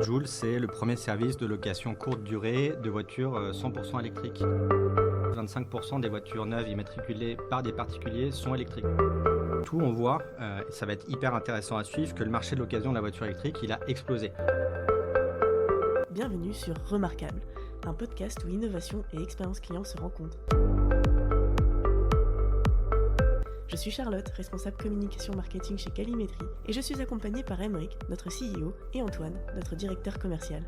Joule, c'est le premier service de location courte durée de voitures 100% électriques. 25% des voitures neuves immatriculées par des particuliers sont électriques. Tout, on voit, et ça va être hyper intéressant à suivre, que le marché de l'occasion de la voiture électrique, il a explosé. Bienvenue sur Remarquable, un podcast où innovation et expérience client se rencontrent. Je suis Charlotte, responsable communication marketing chez Calimetri, et je suis accompagnée par Aymeric, notre CEO, et Antoine, notre directeur commercial.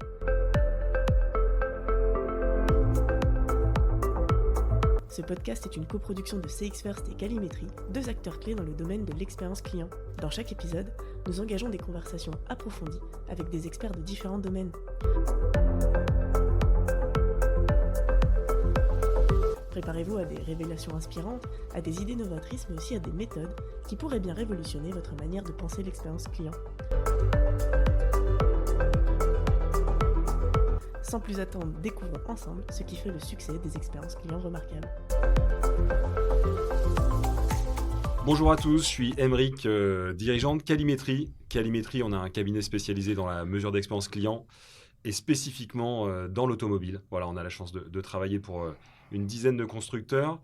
Ce podcast est une coproduction de CX First et Calimetri, deux acteurs clés dans le domaine de l'expérience client. Dans chaque épisode, nous engageons des conversations approfondies avec des experts de différents domaines. Préparez-vous à des révélations inspirantes, à des idées novatrices, mais aussi à des méthodes qui pourraient bien révolutionner votre manière de penser l'expérience client. Sans plus attendre, découvrons ensemble ce qui fait le succès des expériences clients remarquables. Bonjour à tous, je suis Aymeric, dirigeant de Calimetri. Calimetri, on a un cabinet spécialisé dans la mesure d'expérience client et spécifiquement dans l'automobile. Voilà, on a la chance de travailler pour une dizaine de constructeurs.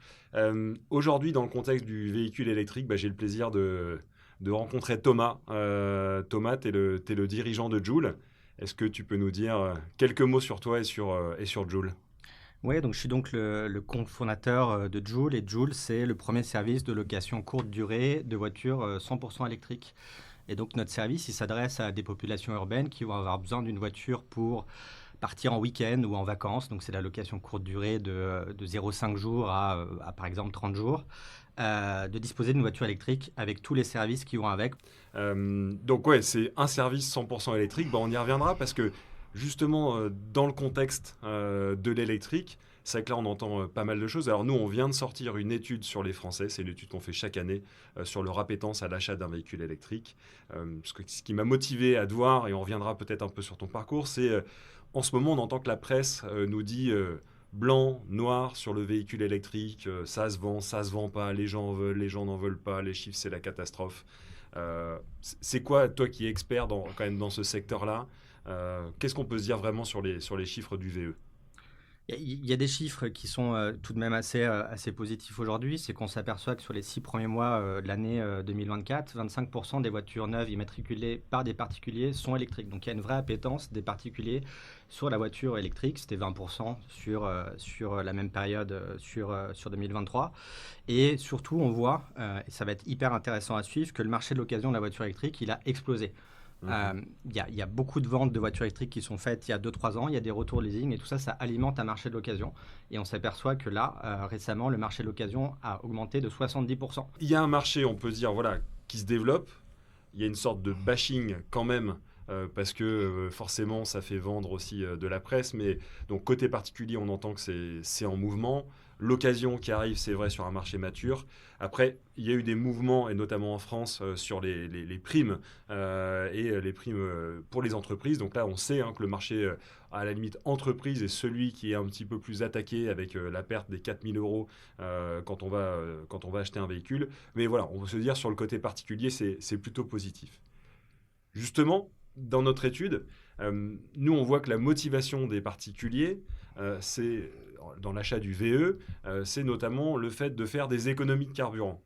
Aujourd'hui, dans le contexte du véhicule électrique, j'ai le plaisir de rencontrer Thomas. Thomas, tu es le dirigeant de Joule. Est-ce que tu peux nous dire quelques mots sur toi et sur Joule ? Oui, donc je suis donc le cofondateur de Joule, et Joule, c'est le premier service de location courte durée de voitures 100% électriques. Et donc notre service, il s'adresse à des populations urbaines qui vont avoir besoin d'une voiture pour partir en week-end ou en vacances. Donc c'est la location courte durée de 0,5 jours à par exemple 30 jours. De disposer d'une voiture électrique avec tous les services qui vont avec. Donc ouais, c'est un service 100% électrique. On y reviendra parce que justement, dans le contexte de l'électrique, c'est que là, on entend pas mal de choses. Alors nous, on vient de sortir une étude sur les Français. C'est une étude qu'on fait chaque année sur leur appétence à l'achat d'un véhicule électrique. Ce qui m'a motivé à te voir, et on reviendra peut-être un peu sur ton parcours, c'est en ce moment, on entend que la presse nous dit blanc, noir sur le véhicule électrique, ça se vend pas, les gens en veulent, les gens n'en veulent pas, les chiffres, c'est la catastrophe. C'est quoi, toi qui es expert quand même dans ce secteur-là, qu'est-ce qu'on peut se dire vraiment sur les chiffres du VE ? Il y a des chiffres qui sont tout de même assez positifs aujourd'hui. C'est qu'on s'aperçoit que sur les 6 premiers mois de l'année 2024, 25% des voitures neuves immatriculées par des particuliers sont électriques. Donc il y a une vraie appétence des particuliers sur la voiture électrique. C'était 20% sur la même période sur 2023. Et surtout, on voit, et ça va être hyper intéressant à suivre, que le marché de l'occasion de la voiture électrique, il a explosé. Il y a beaucoup de ventes de voitures électriques qui sont faites il y a 2-3 ans, il y a des retours leasing et tout ça, ça alimente un marché de l'occasion. Et on s'aperçoit que là, récemment, le marché de l'occasion a augmenté de 70%. Il y a un marché, on peut se dire, qui se développe. Il y a une sorte de bashing quand même, parce que forcément, ça fait vendre aussi de la presse. Mais donc, côté particulier, on entend que c'est en mouvement. L'occasion qui arrive, c'est vrai, sur un marché mature. Après, il y a eu des mouvements, et notamment en France, sur les primes et les primes pour les entreprises. Donc là, on sait que le marché, à la limite, entreprise est celui qui est un petit peu plus attaqué avec la perte des 4 000 euros quand on va acheter un véhicule. Mais voilà, on peut se dire, sur le côté particulier, c'est plutôt positif. Justement, dans notre étude, nous, on voit que la motivation des particuliers, c'est dans l'achat du VE, c'est notamment le fait de faire des économies de carburant.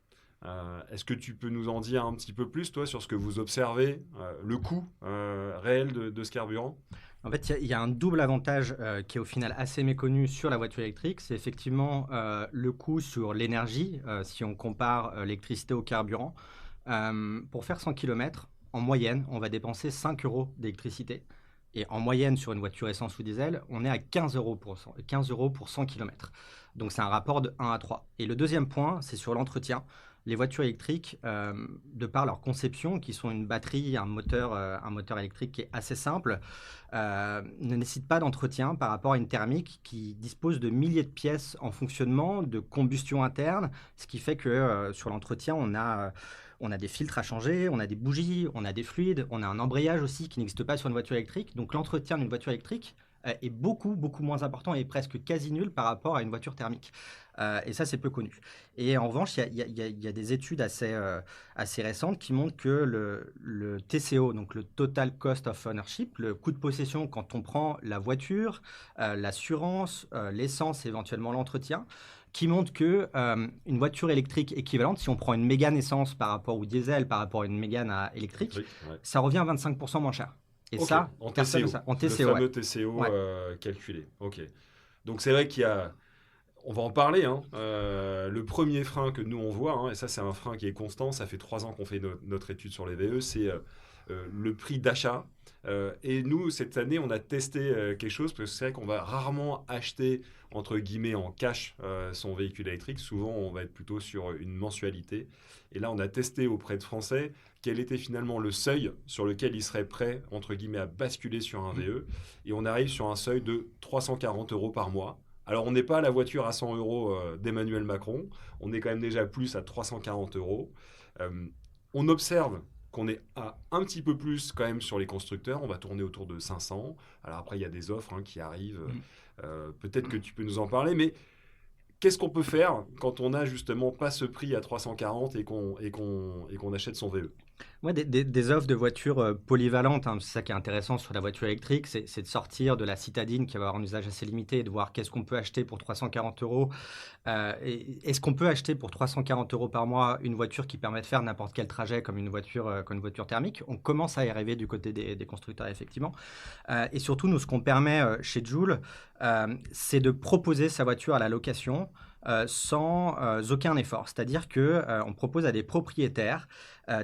Est-ce que tu peux nous en dire un petit peu plus, toi, sur ce que vous observez, le coût réel de ce carburant ? En fait, il y a un double avantage qui est au final assez méconnu sur la voiture électrique. C'est effectivement le coût sur l'énergie, si on compare l'électricité au carburant. Pour faire 100 km, en moyenne, on va dépenser 5 euros d'électricité. Et en moyenne, sur une voiture essence ou diesel, on est à 15 euros pour 100 km. Donc, c'est un rapport de 1 à 3. Et le deuxième point, c'est sur l'entretien. Les voitures électriques, de par leur conception, qui sont une batterie, un moteur électrique qui est assez simple, ne nécessitent pas d'entretien par rapport à une thermique qui dispose de milliers de pièces en fonctionnement, de combustion interne, ce qui fait que sur l'entretien, on a des filtres à changer, on a des bougies, on a des fluides, on a un embrayage aussi qui n'existe pas sur une voiture électrique. Donc l'entretien d'une voiture électrique est beaucoup, beaucoup moins important et presque quasi nul par rapport à une voiture thermique. Et ça, c'est peu connu. Et en revanche, il y a des études assez récentes qui montrent que le TCO, donc le Total Cost of Ownership, le coût de possession quand on prend la voiture, l'assurance, l'essence, éventuellement l'entretien, qui montre que une voiture électrique équivalente, si on prend une Mégane essence par rapport au diesel par rapport à une Mégane électrique, Ouais. ça revient à 25% moins cher. Et Ok, ça, en personne TCO, ne sait. En le TCO, fameux ouais. TCO Ouais. calculé. Ok. Donc c'est vrai qu'il y a, on va en parler, hein. Le premier frein que nous on voit, hein, et ça c'est un frein qui est constant, ça fait 3 ans qu'on fait notre étude sur les VE, c'est le prix d'achat. Et nous, cette année, on a testé quelque chose, parce que c'est vrai qu'on va rarement acheter, entre guillemets, en cash son véhicule électrique. Souvent, on va être plutôt sur une mensualité. Et là, on a testé auprès de Français quel était finalement le seuil sur lequel ils seraient prêts, entre guillemets, à basculer sur un VE. Et on arrive sur un seuil de 340 € par mois. Alors, on n'est pas à la voiture à 100 € d'Emmanuel Macron. On est quand même déjà plus à 340 €. On observe qu'on est à un petit peu plus quand même sur les constructeurs. On va tourner autour de 500. Alors après, il y a des offres qui arrivent. Peut-être que tu peux nous en parler, mais qu'est-ce qu'on peut faire quand on n'a justement pas ce prix à 340 et qu'on achète son VE? Ouais, des offres de voitures polyvalentes, hein, c'est ça qui est intéressant sur la voiture électrique, c'est de sortir de la citadine qui va avoir un usage assez limité et de voir qu'est-ce qu'on peut acheter pour 340 €. Est-ce qu'on peut acheter pour 340 € par mois une voiture qui permet de faire n'importe quel trajet comme une voiture thermique? On commence à y arriver du côté des constructeurs, effectivement. Et surtout, nous, ce qu'on permet chez Joule, c'est de proposer sa voiture à la location sans aucun effort. C'est-à-dire qu'on propose à des propriétaires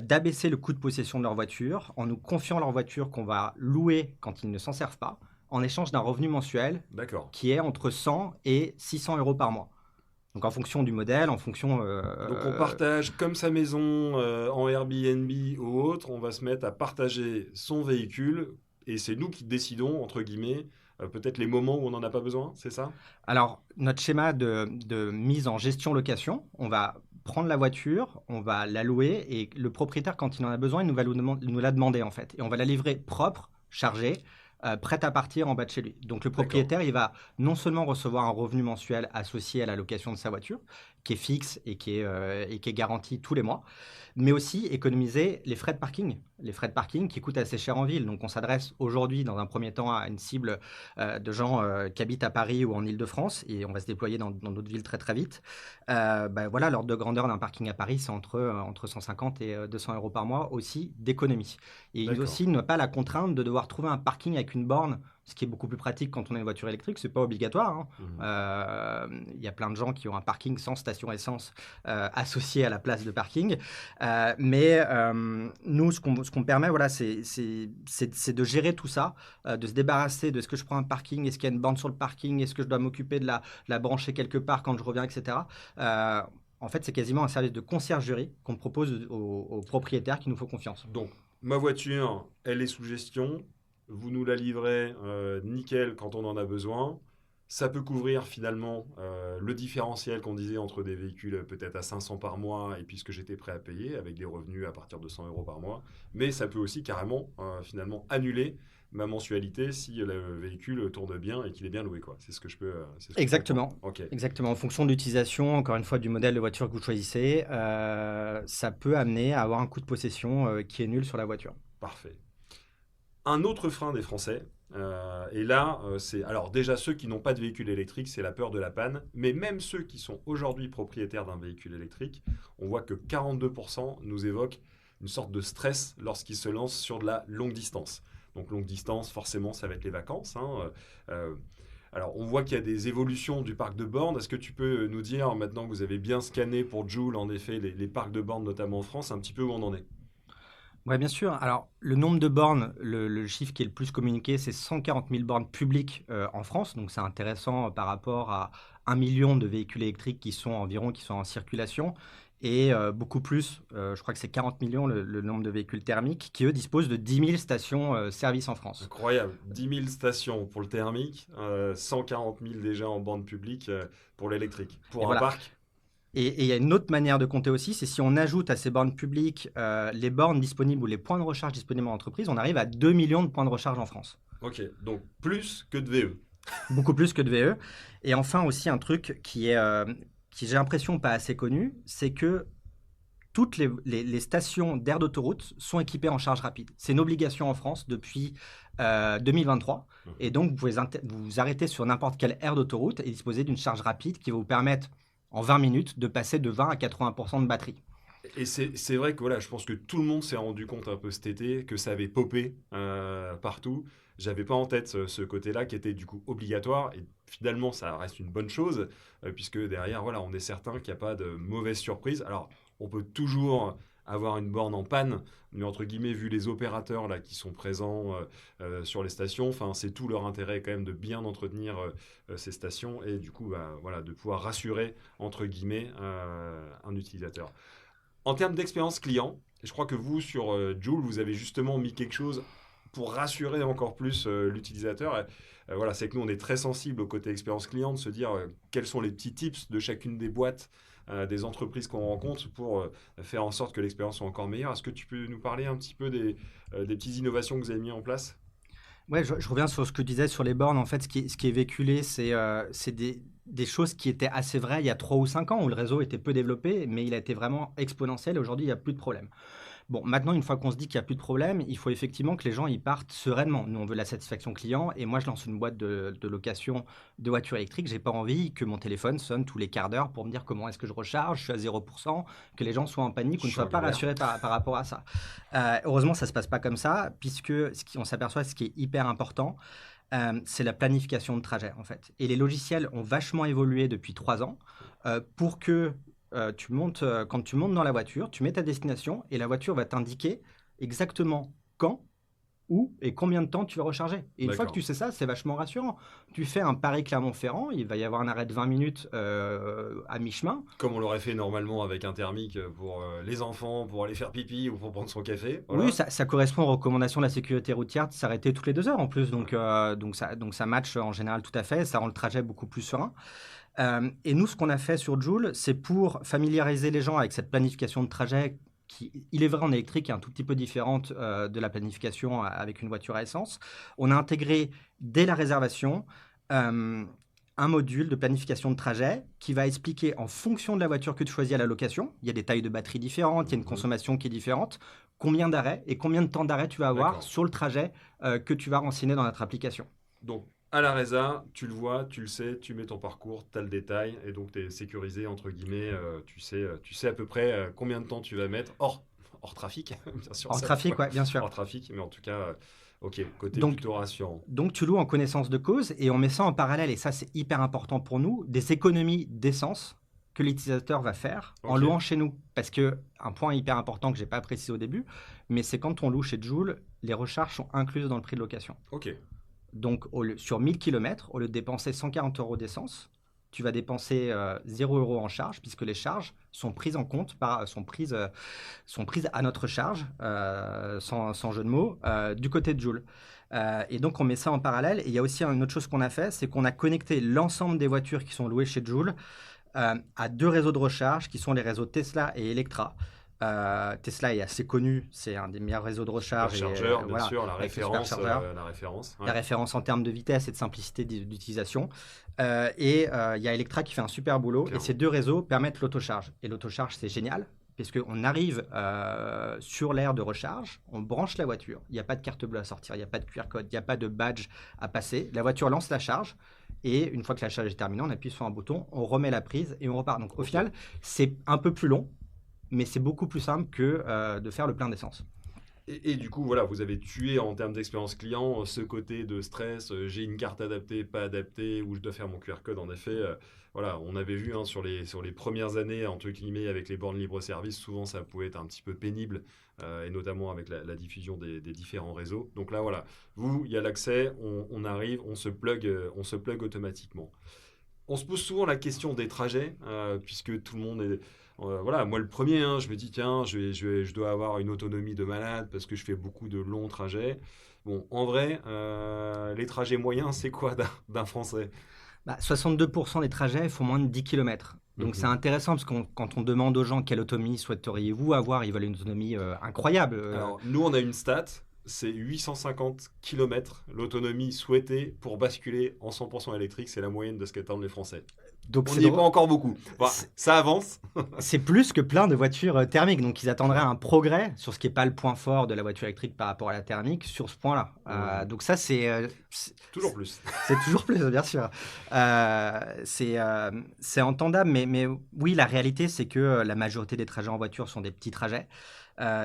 d'abaisser le coût de possession de leur voiture en nous confiant leur voiture qu'on va louer quand ils ne s'en servent pas, en échange d'un revenu mensuel D'accord. qui est entre 100 et 600 € par mois. Donc en fonction du modèle, en fonction... Donc on partage comme sa maison en Airbnb ou autre, on va se mettre à partager son véhicule et c'est nous qui décidons, entre guillemets, peut-être les moments où on n'en a pas besoin, c'est ça? Alors, notre schéma de mise en gestion-location, on va prendre la voiture, on va la louer et le propriétaire, quand il en a besoin, il nous la demander en fait. Et on va la livrer propre, chargée, prête à partir en bas de chez lui. Donc le propriétaire, il va non seulement recevoir un revenu mensuel associé à la location de sa voiture, qui est fixe et qui est garanti tous les mois, mais aussi économiser les frais de parking qui coûtent assez cher en ville. Donc on s'adresse aujourd'hui dans un premier temps à une cible de gens qui habitent à Paris ou en Île-de-France et on va se déployer dans d'autres villes très très vite. Voilà, l'ordre de grandeur d'un parking à Paris, c'est entre 150 et 200 € par mois aussi d'économie. Et D'accord. aussi ne pas la contrainte de devoir trouver un parking avec une borne, ce qui est beaucoup plus pratique quand on a une voiture électrique, c'est pas obligatoire. Il y a plein de gens qui ont un parking sans station essence associé à la place de parking. Mais nous, ce qu'on permet, voilà, c'est de gérer tout ça, de se débarrasser de est-ce que je prends un parking, est-ce qu'il y a une borne sur le parking, est-ce que je dois m'occuper de la brancher quelque part quand je reviens, etc. En fait, c'est quasiment un service de conciergerie qu'on propose aux propriétaires qui nous font confiance. Donc ma voiture, elle est sous gestion. Vous nous la livrez nickel quand on en a besoin. Ça peut couvrir finalement le différentiel qu'on disait entre des véhicules peut-être à 500 par mois et puis ce que j'étais prêt à payer avec des revenus à partir de 100 € par mois. Mais ça peut aussi carrément finalement annuler ma mensualité si le véhicule tourne bien et qu'il est bien loué, quoi. C'est ce que je peux... Exactement. Ok. Exactement. En fonction de l'utilisation, encore une fois, du modèle de voiture que vous choisissez, ça peut amener à avoir un coût de possession qui est nul sur la voiture. Parfait. Un autre frein des Français, et là, c'est... Alors déjà, ceux qui n'ont pas de véhicule électrique, c'est la peur de la panne. Mais même ceux qui sont aujourd'hui propriétaires d'un véhicule électrique, on voit que 42% nous évoquent une sorte de stress lorsqu'ils se lancent sur de la longue distance. Donc longue distance, forcément, ça va être les vacances. Alors, on voit qu'il y a des évolutions du parc de bornes. Est-ce que tu peux nous dire, maintenant que vous avez bien scanné pour Joule, en effet, les parcs de bornes, notamment en France, un petit peu où on en est? Oui, bien sûr. Alors, le nombre de bornes, le chiffre qui est le plus communiqué, c'est 140 000 bornes publiques en France. Donc, c'est intéressant par rapport à 1 million de véhicules électriques qui sont en circulation. Et beaucoup plus, je crois que c'est 40 millions le nombre de véhicules thermiques qui, eux, disposent de 10 000 stations-service en France. Incroyable, 10 000 stations pour le thermique, 140 000 déjà en borne publique pour l'électrique. Pour Et un voilà. parc, Et il y a une autre manière de compter aussi, c'est si on ajoute à ces bornes publiques les bornes disponibles ou les points de recharge disponibles en entreprise, on arrive à 2 millions de points de recharge en France. Ok, donc plus que de VE. Beaucoup plus que de VE. Et enfin aussi un truc qui j'ai l'impression pas assez connu, c'est que toutes les stations d'aire d'autoroute sont équipées en charge rapide. C'est une obligation en France depuis 2023. Et donc, vous pouvez vous arrêter sur n'importe quelle aire d'autoroute et disposer d'une charge rapide qui va vous permettre, en 20 minutes, de passer de 20 à 80% de batterie. Et c'est vrai que voilà, je pense que tout le monde s'est rendu compte un peu cet été que ça avait popé partout. J'avais pas en tête ce côté-là qui était du coup obligatoire. Et finalement, ça reste une bonne chose puisque derrière, voilà, on est certain qu'il n'y a pas de mauvaise surprise. Alors, on peut toujours avoir une borne en panne, mais entre guillemets, vu les opérateurs là qui sont présents sur les stations, enfin, c'est tout leur intérêt quand même de bien entretenir ces stations et du coup, voilà, de pouvoir rassurer entre guillemets un utilisateur. En termes d'expérience client, je crois que vous, sur Joule, vous avez justement mis quelque chose pour rassurer encore plus l'utilisateur. Voilà, c'est que nous, on est très sensible au côté expérience client, de se dire quels sont les petits tips de chacune des boîtes, des entreprises qu'on rencontre pour faire en sorte que l'expérience soit encore meilleure. Est-ce que tu peux nous parler un petit peu des petites innovations que vous avez mis en place? Ouais, je reviens sur ce que tu disais sur les bornes. En fait, ce qui est véhiculé, c'est des choses qui étaient assez vraies il y a 3 ou 5 ans où le réseau était peu développé, mais il a été vraiment exponentiel et aujourd'hui, il n'y a plus de problème. Bon, maintenant, une fois qu'on se dit qu'il n'y a plus de problème, il faut effectivement que les gens y partent sereinement. Nous, on veut la satisfaction client et moi, je lance une boîte de location de voitures électriques. J'ai pas envie que mon téléphone sonne tous les quarts d'heure pour me dire comment est-ce que je recharge, je suis à 0%, que les gens soient en panique ou ne soient pas rassurés par rapport à ça. Heureusement, ça ne se passe pas comme ça puisque on s'aperçoit ce qui est hyper important, c'est la planification de trajet en fait. Et les logiciels ont vachement évolué depuis 3 ans pour que quand tu montes dans la voiture, tu mets ta destination et la voiture va t'indiquer exactement quand, où et combien de temps tu vas recharger. Et une fois que tu sais ça, c'est vachement rassurant. Tu fais un Paris-Clermont-Ferrand, il va y avoir un arrêt de 20 minutes à mi-chemin. Comme on l'aurait fait normalement avec un thermique pour les enfants, pour aller faire pipi ou pour prendre son café. Voilà. Oui, ça correspond aux recommandations de la sécurité routière de s'arrêter toutes les 2 heures en plus. Donc ça match en général tout à fait. Ça rend le trajet beaucoup plus serein. Et nous, ce qu'on a fait sur Joule, c'est pour familiariser les gens avec cette planification de trajet qui, il est vrai, en électrique est un tout petit peu différente de la planification avec une voiture à essence. On a intégré dès la réservation un module de planification de trajet qui va expliquer en fonction de la voiture que tu choisis à la location, il y a des tailles de batterie différentes, il y a une consommation qui est différente, combien d'arrêts et combien de temps d'arrêt tu vas avoir sur le trajet que tu vas renseigner dans notre application. Donc, à la résa, tu le vois, tu le sais, tu mets ton parcours, tu as le détail, et donc tu es sécurisé, entre guillemets, tu sais à peu près combien de temps tu vas mettre, hors trafic, bien sûr. Hors trafic, ouais, bien sûr. Hors trafic, mais en tout cas, ok, côté Donc, plutôt rassurant. Donc tu loues en connaissance de cause, et on met ça en parallèle, et ça c'est hyper important pour nous, des économies d'essence que l'utilisateur va faire en louant chez nous. Parce que un point hyper important que je n'ai pas précisé au début, mais c'est quand on loue chez Joule, les recharges sont incluses dans le prix de location. Ok. Donc, sur 1000 km, au lieu de dépenser 140 € d'essence, tu vas dépenser 0 € en charge, puisque les charges sont prises en compte, sont prises à notre charge, sans jeu de mots, du côté de Joule. Et donc, on met ça en parallèle. Et il y a aussi une autre chose qu'on a fait, c'est qu'on a connecté l'ensemble des voitures qui sont louées chez Joule à 2 réseaux de recharge, qui sont les réseaux Tesla et Electra. Tesla est assez connu, c'est un des meilleurs réseaux de recharge. Le chargeur, bien sûr, la référence. Ouais. La référence en termes de vitesse et de simplicité d'utilisation. Et il y a Electra qui fait un super boulot. Clairement. Et ces 2 réseaux permettent l'autocharge. Et l'autocharge, c'est génial, puisqu'on arrive sur l'aire de recharge, on branche la voiture, il n'y a pas de carte bleue à sortir, il n'y a pas de QR code, il n'y a pas de badge à passer. La voiture lance la charge. Et une fois que la charge est terminée, on appuie sur un bouton, on remet la prise et on repart. Donc au final, c'est un peu plus long, mais c'est beaucoup plus simple que de faire le plein d'essence. Et du coup, voilà, vous avez tué en termes d'expérience client ce côté de stress, j'ai une carte adaptée, pas adaptée, ou je dois faire mon QR code. En effet, voilà, on avait vu sur les premières années, entre guillemets, avec les bornes libre-service, souvent ça pouvait être un petit peu pénible, et notamment avec la diffusion des différents réseaux. Donc là, voilà, il y a l'accès, on arrive, on se plug automatiquement. On se pose souvent la question des trajets, puisque tout le monde est... voilà, moi le premier, je me dis tiens, je dois avoir une autonomie de malade parce que je fais beaucoup de longs trajets. Bon, en vrai, les trajets moyens, c'est quoi d'un Français ? 62% des trajets font moins de 10 km. Donc c'est intéressant parce que quand on demande aux gens quelle autonomie souhaiteriez-vous avoir, ils veulent une autonomie incroyable. Alors, nous, on a une stat, c'est 850 km l'autonomie souhaitée pour basculer en 100% électrique. C'est la moyenne de ce qu'attendent les Français. Donc On c'est n'y est drôle. pas encore beaucoup. Voilà, ça avance. C'est plus que plein de voitures thermiques. Donc, ils attendraient un progrès sur ce qui n'est pas le point fort de la voiture électrique par rapport à la thermique sur ce point-là. Donc, ça, Toujours plus. c'est toujours plus, bien sûr. C'est entendable. Mais oui, la réalité, c'est que la majorité des trajets en voiture sont des petits trajets.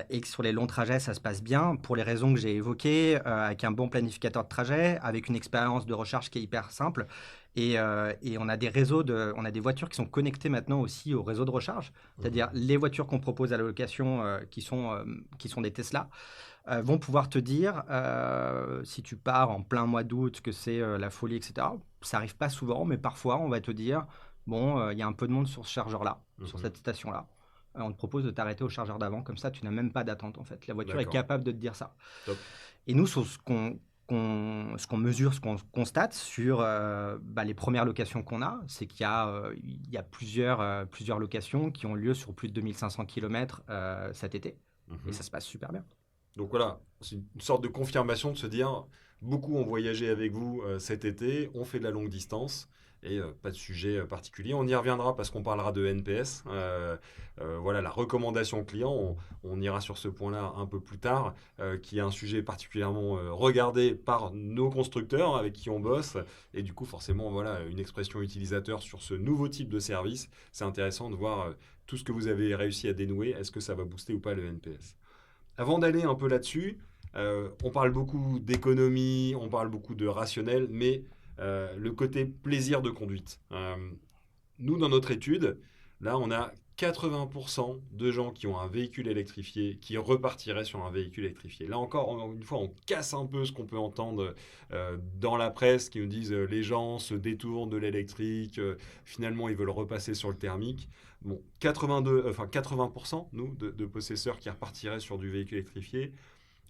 Et que sur les longs trajets, ça se passe bien pour les raisons que j'ai évoquées, avec un bon planificateur de trajet, avec une expérience de recharge qui est hyper simple. Et on a on a des voitures qui sont connectées maintenant aussi au réseau de recharge, c'est-à-dire les voitures qu'on propose à la location qui sont des Tesla vont pouvoir te dire si tu pars en plein mois d'août que c'est la folie, etc. Ça arrive pas souvent, mais parfois on va te dire bon, il y a un peu de monde sur ce chargeur-là, sur cette station-là. On te propose de t'arrêter au chargeur d'avant, comme ça tu n'as même pas d'attente en fait. La voiture est capable de te dire ça. Top. Et nous, sur ce qu'on mesure, ce qu'on constate sur les premières locations qu'on a, c'est qu'il y a plusieurs locations qui ont lieu sur plus de 2500 km cet été. Et ça se passe super bien. Donc voilà, c'est une sorte de confirmation de se dire, beaucoup ont voyagé avec vous cet été, on fait de la longue distance. Et pas de sujet particulier. On y reviendra parce qu'on parlera de NPS. Voilà, la recommandation client, on ira sur ce point-là un peu plus tard, qui est un sujet particulièrement regardé par nos constructeurs avec qui on bosse. Et du coup, forcément, voilà, une expression utilisateur sur ce nouveau type de service. C'est intéressant de voir tout ce que vous avez réussi à dénouer. Est-ce que ça va booster ou pas le NPS? Avant d'aller un peu là-dessus, on parle beaucoup d'économie, on parle beaucoup de rationnel, mais le côté plaisir de conduite. Nous, dans notre étude, là, on a 80% de gens qui ont un véhicule électrifié qui repartiraient sur un véhicule électrifié. Là encore, une fois, on casse un peu ce qu'on peut entendre dans la presse qui nous disent les gens se détournent de l'électrique, finalement, ils veulent repasser sur le thermique. Bon, 80%, nous, de possesseurs qui repartiraient sur du véhicule électrifié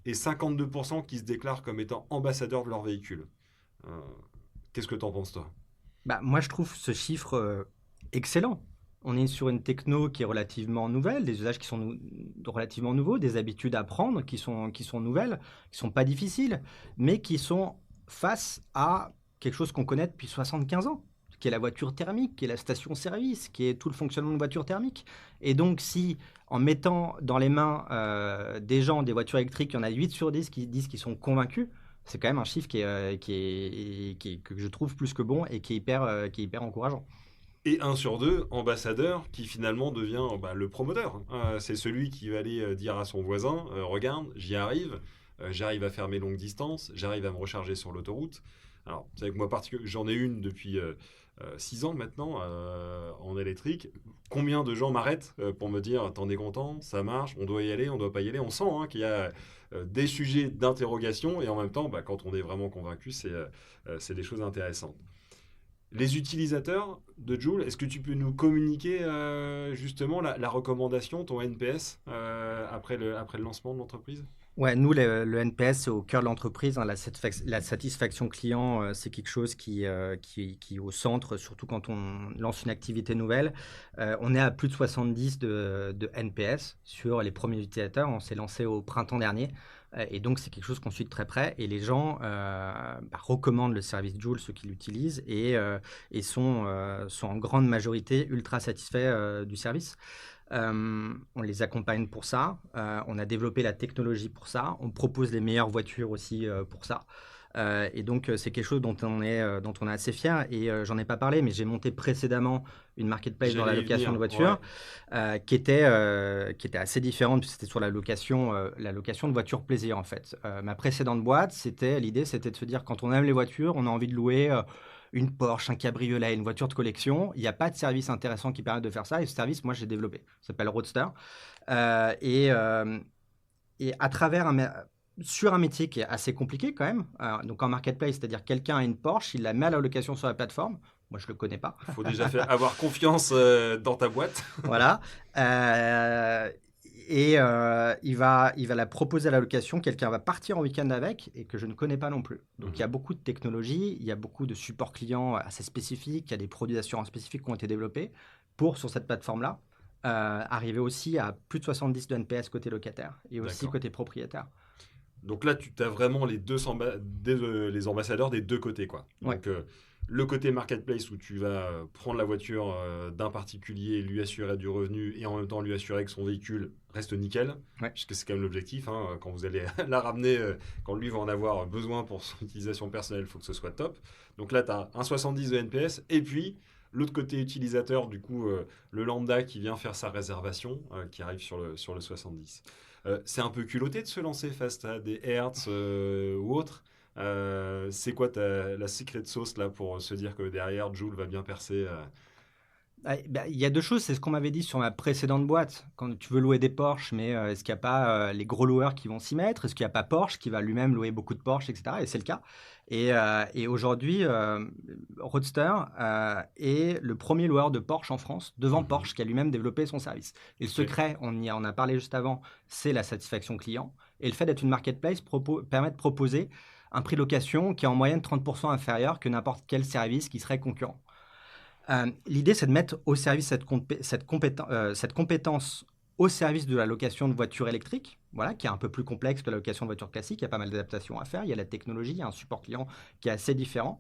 et 52% qui se déclarent comme étant ambassadeurs de leur véhicule. Qu'est-ce que tu en penses, toi? Moi, je trouve ce chiffre excellent. On est sur une techno qui est relativement nouvelle, des usages qui sont relativement nouveaux, des habitudes à prendre qui sont nouvelles, qui sont pas difficiles, mais qui sont face à quelque chose qu'on connaît depuis 75 ans, qui est la voiture thermique, qui est la station-service, qui est tout le fonctionnement de voiture thermique. Et donc, si en mettant dans les mains des gens des voitures électriques, il y en a 8 sur 10 qui disent qu'ils sont convaincus, c'est quand même un chiffre que je trouve plus que bon et qui est hyper encourageant. Et 1 sur 2, ambassadeur, qui finalement devient le promoteur. C'est celui qui va aller dire à son voisin, regarde, j'y arrive, j'arrive à faire mes longues distances, j'arrive à me recharger sur l'autoroute. Alors, vous savez que moi, j'en ai une depuis 6 ans maintenant en électrique. Combien de gens m'arrêtent pour me dire, t'en es content, ça marche, on doit y aller, on doit pas y aller. On sent qu'il y a des sujets d'interrogation et en même temps, quand on est vraiment convaincu, c'est des choses intéressantes. Les utilisateurs de Joule, est-ce que tu peux nous communiquer justement la recommandation, ton NPS, après le lancement de l'entreprise? Ouais, nous, le NPS, c'est au cœur de l'entreprise. La satisfaction client, c'est quelque chose qui est au centre, surtout quand on lance une activité nouvelle. On est à plus de 70 de NPS sur les premiers utilisateurs. On s'est lancé au printemps dernier. Et donc, c'est quelque chose qu'on suit de très près. Et les gens recommandent le service Joule, ceux qui l'utilisent, et sont en grande majorité ultra satisfaits du service. On les accompagne pour ça. On a développé la technologie pour ça. On propose les meilleures voitures aussi pour ça. Et donc, c'est quelque chose dont on est assez fier. Et j'en ai pas parlé, mais j'ai monté précédemment une marketplace dans la location de voitures qui était assez différente, puisque c'était sur la location de voitures plaisir, en fait. Ma précédente boîte, l'idée, c'était de se dire, quand on aime les voitures, on a envie de louer une Porsche, un cabriolet, une voiture de collection. Il n'y a pas de service intéressant qui permet de faire ça. Et ce service, moi, j'ai développé. Ça s'appelle Roadster. Et à travers sur un métier qui est assez compliqué quand même, donc en marketplace, c'est-à-dire quelqu'un a une Porsche, il la met à la location sur la plateforme. Moi, je ne le connais pas. Il faut déjà avoir confiance dans ta boîte. Voilà. Et il va la proposer à la location. Quelqu'un va partir en week-end avec et que je ne connais pas non plus. Donc, il y a beaucoup de technologies, il y a beaucoup de support client assez spécifiques, il y a des produits d'assurance spécifiques qui ont été développés sur cette plateforme-là, arriver aussi à plus de 70 de NPS côté locataire et aussi côté propriétaire. Donc là, tu as vraiment les ambassadeurs des deux côtés, quoi. Ouais. Donc, le côté marketplace où tu vas prendre la voiture d'un particulier, lui assurer du revenu et en même temps lui assurer que son véhicule reste nickel, Ouais. puisque c'est quand même l'objectif. Quand vous allez la ramener, quand lui va en avoir besoin pour son utilisation personnelle, il faut que ce soit top. Donc là, tu as un 70 de NPS et puis l'autre côté utilisateur, du coup, le lambda qui vient faire sa réservation, qui arrive sur le 70. C'est un peu culotté de se lancer face à des Hertz ou autres. C'est quoi la secret sauce là pour se dire que derrière Joule va bien percer Il y a deux choses, c'est ce qu'on m'avait dit sur ma précédente boîte. Quand tu veux louer des Porsche, mais est-ce qu'il n'y a pas les gros loueurs qui vont s'y mettre? Est-ce qu'il n'y a pas Porsche qui va lui-même louer beaucoup de Porsche, etc. Et c'est le cas. Et aujourd'hui, Roadster est le premier loueur de Porsche en France, devant Porsche, qui a lui-même développé son service. Et le secret, on en a parlé juste avant, c'est la satisfaction client. Et le fait d'être une marketplace permet de proposer un prix de location qui est en moyenne 30% inférieur que n'importe quel service qui serait concurrent. L'idée, c'est de mettre au service cette compétence au service de la location de voitures électriques, voilà, qui est un peu plus complexe que la location de voitures classiques. Il y a pas mal d'adaptations à faire. Il y a la technologie, il y a un support client qui est assez différent,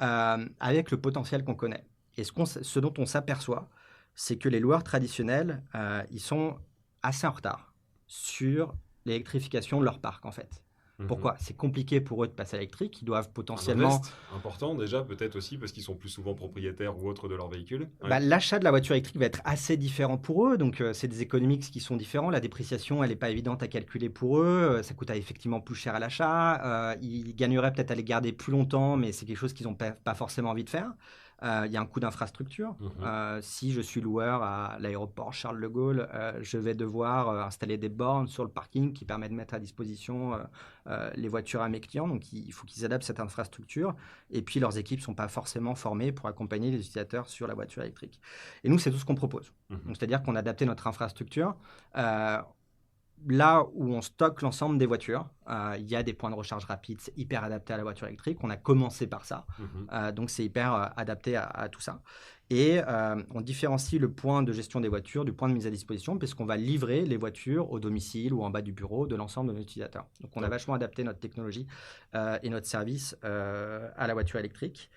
avec le potentiel qu'on connaît. Et ce dont on s'aperçoit, c'est que les loueurs traditionnels, ils sont assez en retard sur l'électrification de leur parc, en fait. Pourquoi? C'est compliqué pour eux de passer à l'électrique. Ils doivent potentiellement... important déjà, peut-être aussi parce qu'ils sont plus souvent propriétaires ou autres de leur véhicule. L'achat de la voiture électrique va être assez différent pour eux. Donc, c'est des économies qui sont différents. La dépréciation, elle n'est pas évidente à calculer pour eux. Ça coûte effectivement plus cher à l'achat. Ils gagneraient peut-être à les garder plus longtemps, mais c'est quelque chose qu'ils n'ont pas forcément envie de faire. Il y a un coût d'infrastructure. Si je suis loueur à l'aéroport Charles de Gaulle, je vais devoir installer des bornes sur le parking qui permettent de mettre à disposition les voitures à mes clients. Donc, il faut qu'ils adaptent cette infrastructure. Et puis, leurs équipes ne sont pas forcément formées pour accompagner les utilisateurs sur la voiture électrique. Et nous, c'est tout ce qu'on propose. Donc, c'est-à-dire qu'on a adapté notre infrastructure. Là où on stocke l'ensemble des voitures, il y a des points de recharge rapides, c'est hyper adapté à la voiture électrique. On a commencé par ça, donc c'est hyper adapté à tout ça. Et on différencie le point de gestion des voitures du point de mise à disposition, puisqu'on va livrer les voitures au domicile ou en bas du bureau de l'ensemble de nos utilisateurs. Donc on a vachement adapté notre technologie et notre service à la voiture électrique.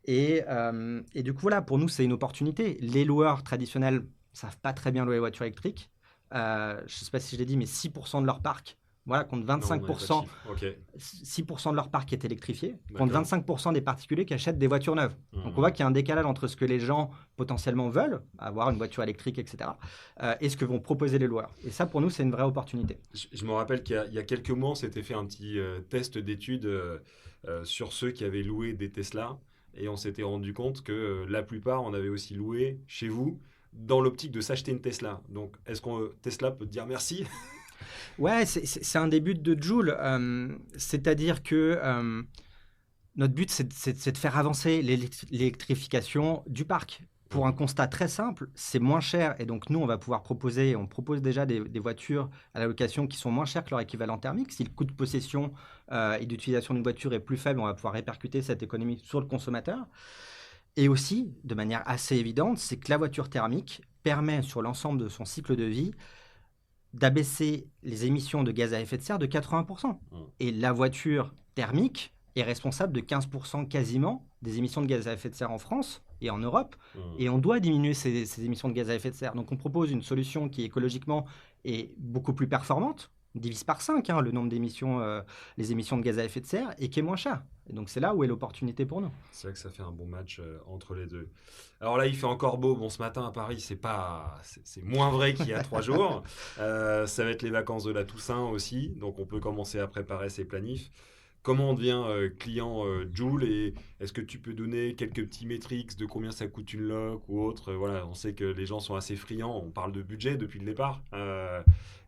Et du coup, voilà, pour nous, c'est une opportunité. Les loueurs traditionnels ne savent pas très bien louer les voitures électriques. Je ne sais pas si je l'ai dit, mais 6% de leur parc, voilà, compte 25%, 6% de leur parc est électrifié, compte 25% des particuliers qui achètent des voitures neuves. Donc on voit qu'il y a un décalage entre ce que les gens potentiellement veulent, avoir une voiture électrique, etc., et ce que vont proposer les loueurs. Et ça, pour nous, c'est une vraie opportunité. Je me rappelle qu'il y a quelques mois, on s'était fait un petit test d'étude sur ceux qui avaient loué des Tesla, et on s'était rendu compte que la plupart, on avait aussi loué chez vous, dans l'optique de s'acheter une Tesla. Donc, est-ce que Tesla peut te dire merci? Ouais, c'est un des buts de Joule. C'est-à-dire que notre but, c'est de faire avancer l'électrification du parc. Pour un constat très simple, c'est moins cher. Et donc, nous, on propose déjà des voitures à la location qui sont moins chères que leur équivalent thermique. Si le coût de possession et d'utilisation d'une voiture est plus faible, on va pouvoir répercuter cette économie sur le consommateur. Et aussi, de manière assez évidente, c'est que la voiture thermique permet, sur l'ensemble de son cycle de vie, d'abaisser les émissions de gaz à effet de serre de 80%. Et la voiture thermique est responsable de 15% quasiment des émissions de gaz à effet de serre en France et en Europe. Et on doit diminuer ces émissions de gaz à effet de serre. Donc on propose une solution qui écologiquement est beaucoup plus performante, divise par 5 le nombre d'émissions, les émissions de gaz à effet de serre, et qui est moins cher. Et donc c'est là où est l'opportunité pour nous. C'est vrai que ça fait un bon match entre les deux. Alors là, il fait encore beau. Bon, ce matin à Paris, c'est moins vrai qu'il y a 3 jours. Ça va être les vacances de la Toussaint aussi, donc on peut commencer à préparer ses planifs. Comment on devient client Joule, et est-ce que tu peux donner quelques petits métriques de combien ça coûte une loc ou autre? Voilà, on sait que les gens sont assez friands, on parle de budget depuis le départ.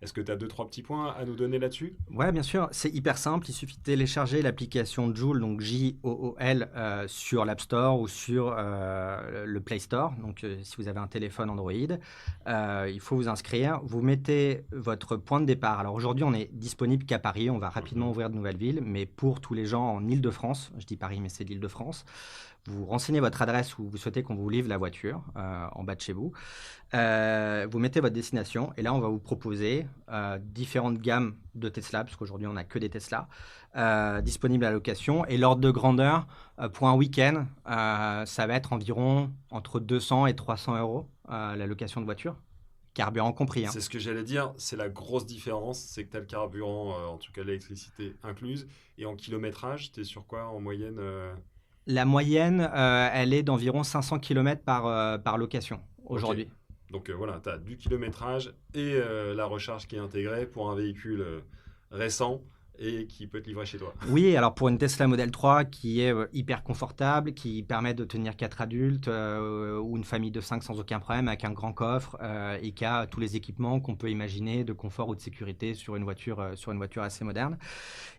Est-ce que tu as 2-3 petits points à nous donner là-dessus? Ouais, bien sûr, c'est hyper simple. Il suffit de télécharger l'application Joule, donc J-O-O-L, sur l'App Store ou sur le Play Store. Donc, si vous avez un téléphone Android, il faut vous inscrire. Vous mettez votre point de départ. Alors, aujourd'hui, on est disponible qu'à Paris. On va rapidement ouvrir de nouvelles villes, mais pour tous les gens en Île-de-France, je dis Paris, mais c'est l'Île-de-France, vous renseignez votre adresse où vous souhaitez qu'on vous livre la voiture, en bas de chez vous. Vous mettez votre destination et là, on va vous proposer différentes gammes de Tesla, parce qu'aujourd'hui, on n'a que des Tesla, disponibles à la location. Et l'ordre de grandeur, pour un week-end, ça va être environ entre 200 et 300 euros la location de voiture. Carburant compris. C'est ce que j'allais dire, c'est la grosse différence, c'est que tu as le carburant, en tout cas l'électricité incluse, et en kilométrage, tu es sur quoi en moyenne La moyenne, elle est d'environ 500 km par location aujourd'hui. Okay. Donc voilà, tu as du kilométrage et la recharge qui est intégrée pour un véhicule récent et qui peut te livrer chez toi. Oui, alors pour une Tesla Model 3 qui est hyper confortable, qui permet de tenir 4 adultes ou une famille de 5 sans aucun problème avec un grand coffre et qui a tous les équipements qu'on peut imaginer de confort ou de sécurité sur une voiture assez moderne.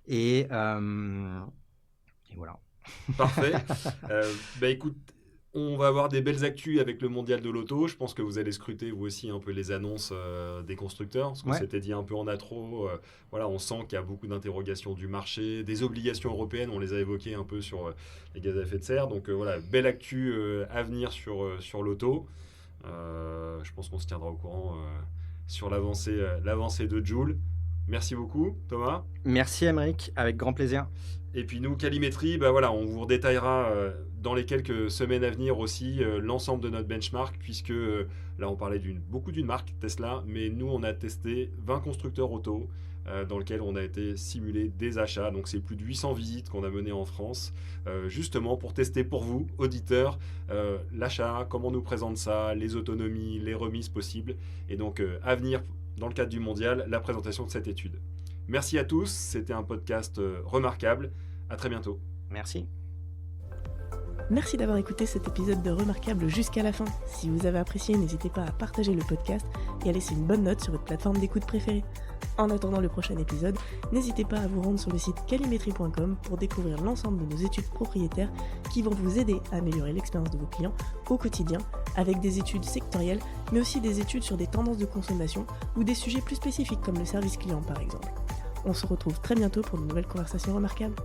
Et voilà. Parfait. Écoute, on va avoir des belles actus avec le mondial de l'auto. Je pense que vous allez scruter vous aussi un peu les annonces des constructeurs. Parce qu'on s'était dit un peu en intro. Voilà, on sent qu'il y a beaucoup d'interrogations du marché, des obligations européennes. On les a évoquées un peu sur les gaz à effet de serre. Donc voilà, belle actu à venir sur l'auto. Je pense qu'on se tiendra au courant sur l'avancée de Joule. Merci beaucoup, Thomas. Merci, Aymeric, avec grand plaisir. Et puis nous, Calimétrie, voilà, on vous redétaillera dans les quelques semaines à venir aussi l'ensemble de notre benchmark, puisque là on parlait beaucoup d'une marque, Tesla, mais nous on a testé 20 constructeurs auto dans lesquels on a été simulé des achats. Donc c'est plus de 800 visites qu'on a menées en France, justement pour tester pour vous, auditeurs, l'achat, comment on nous présente ça, les autonomies, les remises possibles. Et donc à venir, dans le cadre du mondial, la présentation de cette étude. Merci à tous, c'était un podcast remarquable. À très bientôt. Merci. Merci d'avoir écouté cet épisode de Remarquable jusqu'à la fin. Si vous avez apprécié, n'hésitez pas à partager le podcast et à laisser une bonne note sur votre plateforme d'écoute préférée. En attendant le prochain épisode, n'hésitez pas à vous rendre sur le site calimetrie.com pour découvrir l'ensemble de nos études propriétaires qui vont vous aider à améliorer l'expérience de vos clients au quotidien, avec des études sectorielles, mais aussi des études sur des tendances de consommation ou des sujets plus spécifiques comme le service client par exemple. On se retrouve très bientôt pour de nouvelles conversations remarquables.